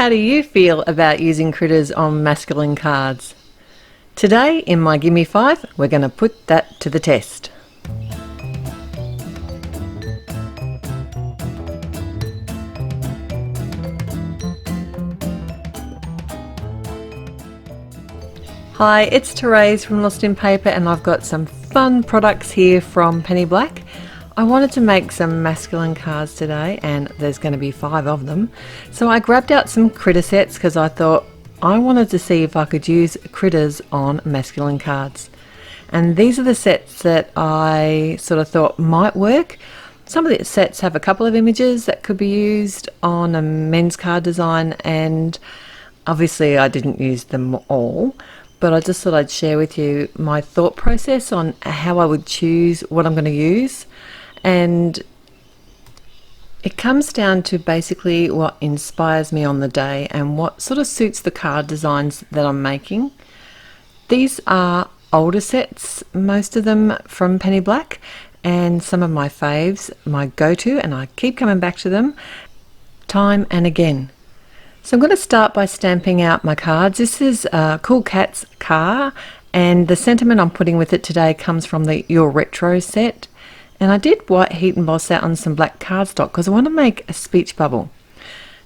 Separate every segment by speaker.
Speaker 1: How do you feel about using critters on masculine cards? Today in my Gimme 5, we're going to put that to the test. Hi, it's Therese from Lost in Paper, and I've got some fun products here from Penny Black. I wanted to make some masculine cards today, and there's going to be 5 of them. So I grabbed out some critter sets because I thought I wanted to see if I could use critters on masculine cards. And these are the sets that I sort of thought might work. Some of the sets have a couple of images that could be used on a men's card design, and obviously I didn't use them all. But I just thought I'd share with you my thought process on how I would choose what I'm going to use. And it comes down to basically what inspires me on the day and what sort of suits the card designs that I'm making. These are older sets, most of them from Penny Black, and some of my faves, my go-to, and I keep coming back to them time and again. So I'm going to start by stamping out my cards. This is Cool Cat's car, and the sentiment I'm putting with it today comes from the Your Retro set. And I did white heat emboss that on some black cardstock because I want to make a speech bubble.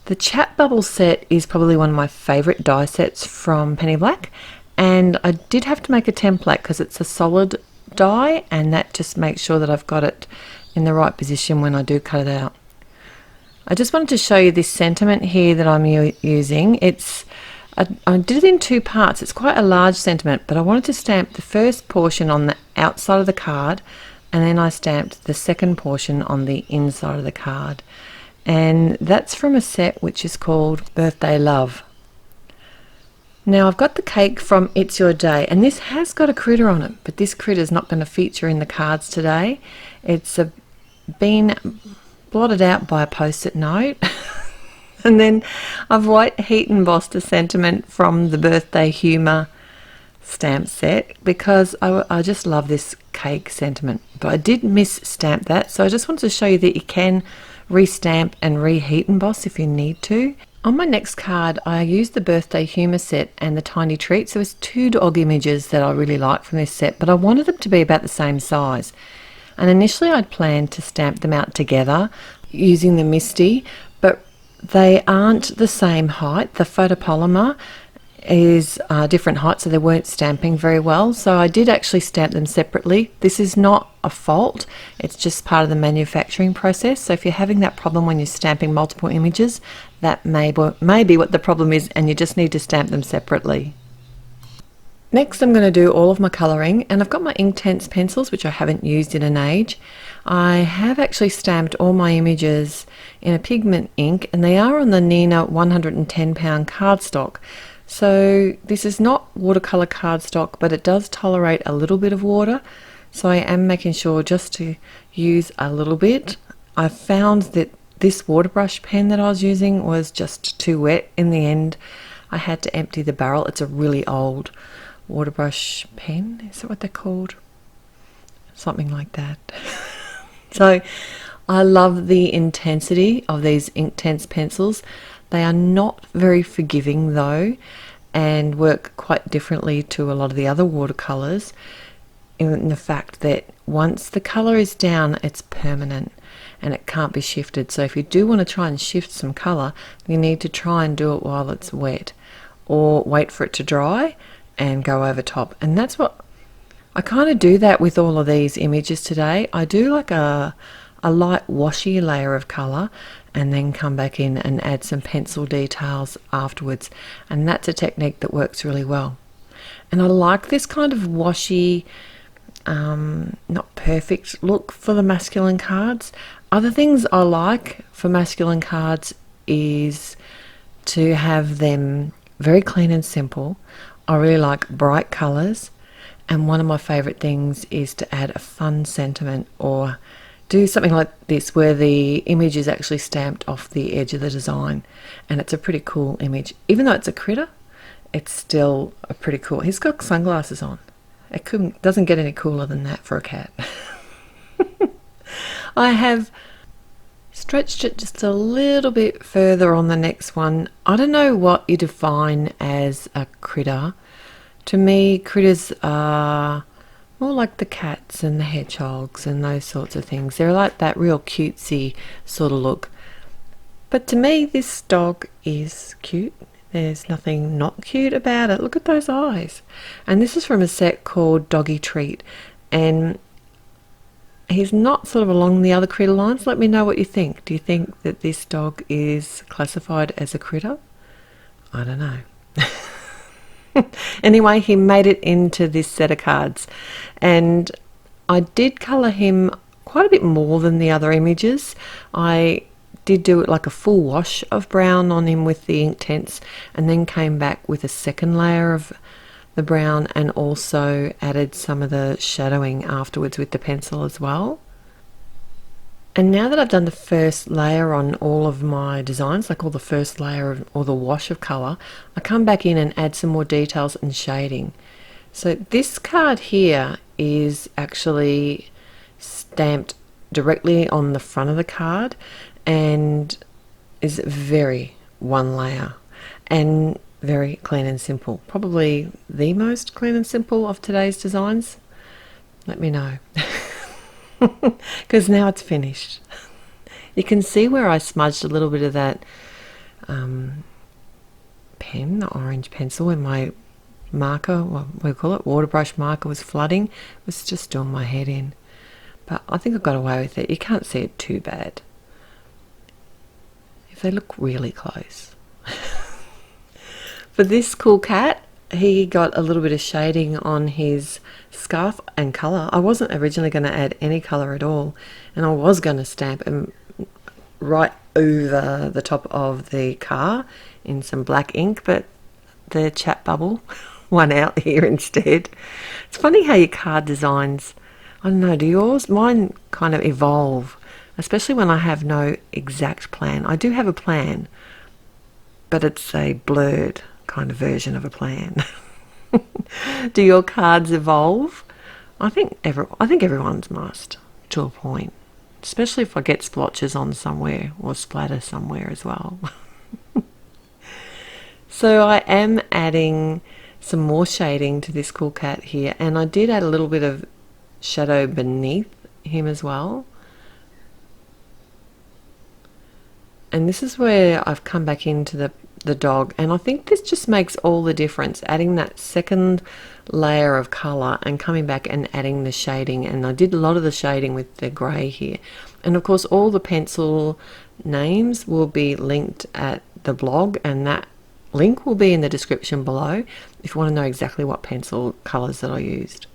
Speaker 1: The chat bubble set is probably one of my favourite die sets from Penny Black, and I did have to make a template because it's a solid die, and that just makes sure that I've got it in the right position when I do cut it out. I just wanted to show you this sentiment here that I'm using. I did it in 2 parts. It's quite a large sentiment, but I wanted to stamp the first portion on the outside of the card, and then I stamped the second portion on the inside of the card. And that's from a set which is called Birthday Love. Now I've got the cake from It's Your Day, and this has got a critter on it, but this critter is not going to feature in the cards today. It's been blotted out by a post-it note. And then I've white heat embossed a sentiment from the Birthday Humour stamp set because I just love this cake sentiment. But I did miss stamp that, so I just wanted to show you that you can restamp and reheat emboss if you need to. On my next card I used the Birthday Humour set and the Tiny Treats. There was 2 dog images that I really liked from this set, but I wanted them to be about the same size. And initially I'd planned to stamp them out together using the Misty, but they aren't the same height. The photopolymer is different height, so they weren't stamping very well. So I did actually stamp them separately. This is not a fault, it's just part of the manufacturing process. So if you're having that problem when you're stamping multiple images, that may be what the problem is, and you just need to stamp them separately. Next I'm going to do all of my colouring, and I've got my inktense pencils which I haven't used in an age. I have actually stamped all my images in a pigment ink, and they are on the Nina 110 pound cardstock. So this is not watercolour cardstock, but it does tolerate a little bit of water, so I am making sure just to use a little bit. I found that this water brush pen that I was using was just too wet. In the end I had to empty the barrel. It's a really old water brush pen, is that what they're called? Something like that. So I love the intensity of these inktense pencils. They are not very forgiving though, and work quite differently to a lot of the other watercolours in the fact that once the colour is down it's permanent and it can't be shifted. So if you do want to try and shift some colour, you need to try and do it while it's wet, or wait for it to dry and go over top. And that's what I kind of do that with all of these images today. I do like a light washy layer of colour and then come back in and add some pencil details afterwards, and that's a technique that works really well. And I like this kind of washy, not perfect look for the masculine cards. Other things I like for masculine cards is to have them very clean and simple. I really like bright colours, and one of my favourite things is to add a fun sentiment or do something like this where the image is actually stamped off the edge of the design, and it's a pretty cool image. Even though it's a critter, it's still a pretty cool. He's got sunglasses on. It doesn't get any cooler than that for a cat. I have Stretched it just a little bit further on the next one. I don't know what you define as a critter. To me, critters are more like the cats and the hedgehogs and those sorts of things. They're like that real cutesy sort of look. But to me, this dog is cute. There's nothing not cute about it. Look at those eyes. And this is from a set called Doggy Treat. And he's not sort of along the other critter lines. Let me know what you think. Do you think that this dog is classified as a critter? I don't know. Anyway, he made it into this set of cards. And I did colour him quite a bit more than the other images. I did do it like a full wash of brown on him with the Inktense, and then came back with a second layer of the brown and also added some of the shadowing afterwards with the pencil as well. And now that I've done the first layer on all of my designs, like all the first layer of, or the wash of colour, I come back in and add some more details and shading. So this card here is actually stamped directly on the front of the card and is very one layer and very clean and simple. Probably the most clean and simple of today's designs. Let me know. Because now it's finished. You can see where I smudged a little bit of that pen, the orange pencil, when my marker, what do we call it, water brush marker was flooding. It was just doing my head in. But I think I got away with it. You can't see it too bad if they look really close. For this cool cat, he got a little bit of shading on his scarf and colour. I wasn't originally going to add any colour at all, and I was going to stamp him right over the top of the car in some black ink, but the chat bubble won out here instead. It's funny how your card designs, I don't know, do yours? Mine kind of evolve, especially when I have no exact plan. I do have a plan, but it's a blurred kind of version of a plan. Do your cards evolve? I think everyone's must, to a point, especially if I get splotches on somewhere or splatter somewhere as well. So I am adding some more shading to this cool cat here, and I did add a little bit of shadow beneath him as well. And this is where I've come back into the dog, and I think this just makes all the difference, adding that second layer of colour and coming back and adding the shading. And I did a lot of the shading with the grey here, and of course all the pencil names will be linked at the blog, and that link will be in the description below if you want to know exactly what pencil colours that I used.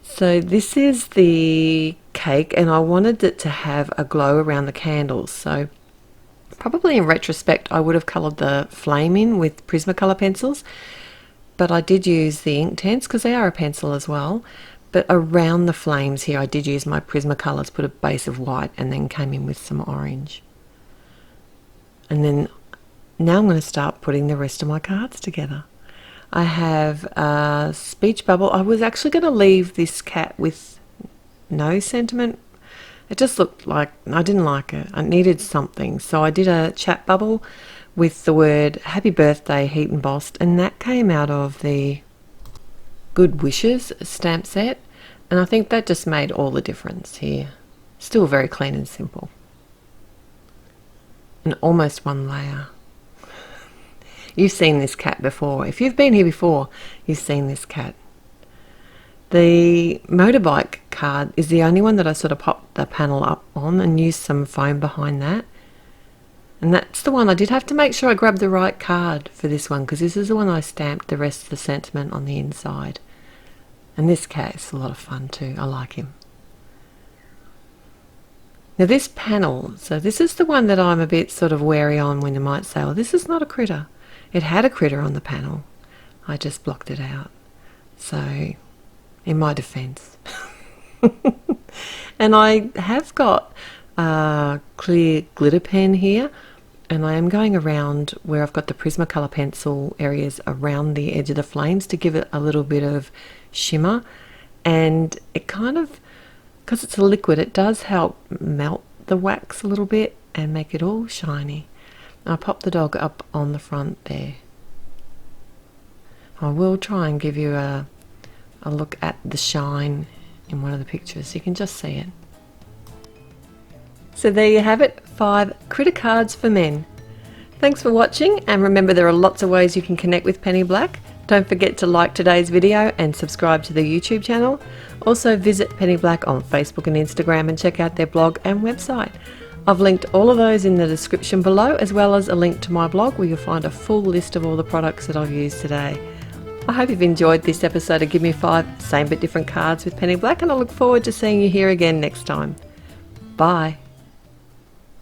Speaker 1: So this is the cake, and I wanted it to have a glow around the candles, so probably in retrospect I would have coloured the flame in with Prismacolor pencils, but I did use the Inktense because they are a pencil as well. But around the flames here I did use my Prismacolors, put a base of white, and then came in with some orange. And then now I'm going to start putting the rest of my cards together. I have a speech bubble. I was actually going to leave this cat with no sentiment. It just looked like, I didn't like it. I needed something. So I did a chat bubble with the word happy birthday heat embossed, and that came out of the Good Wishes stamp set. And I think that just made all the difference here. Still very clean and simple. And almost one layer. You've seen this cat before. If you've been here before, you've seen this cat. The motorbike card is the only one that I sort of popped the panel up on and used some foam behind that. And that's the one I did have to make sure I grabbed the right card for this one, because this is the one I stamped the rest of the sentiment on the inside. And this cat is a lot of fun too. I like him. Now this panel, so this is the one that I'm a bit sort of wary on when you might say, well, this is not a critter. It had a critter on the panel. I just blocked it out. So, in my defense. And I have got a clear glitter pen here, and I am going around where I've got the Prismacolor pencil areas around the edge of the flames to give it a little bit of shimmer. And it kind of, because it's a liquid, it does help melt the wax a little bit and make it all shiny. I'll pop the dog up on the front there. I will try and give you a look at the shine in one of the pictures so you can just see it. So there you have it, 5 critter cards for men. Thanks for watching, and remember there are lots of ways you can connect with Penny Black. Don't forget to like today's video and subscribe to the YouTube channel. Also visit Penny Black on Facebook and Instagram and check out their blog and website. I've linked all of those in the description below, as well as a link to my blog where you'll find a full list of all the products that I've used today. I hope you've enjoyed this episode of Gimme 5 Same But Different Cards with Penny Black, and I look forward to seeing you here again next time. Bye.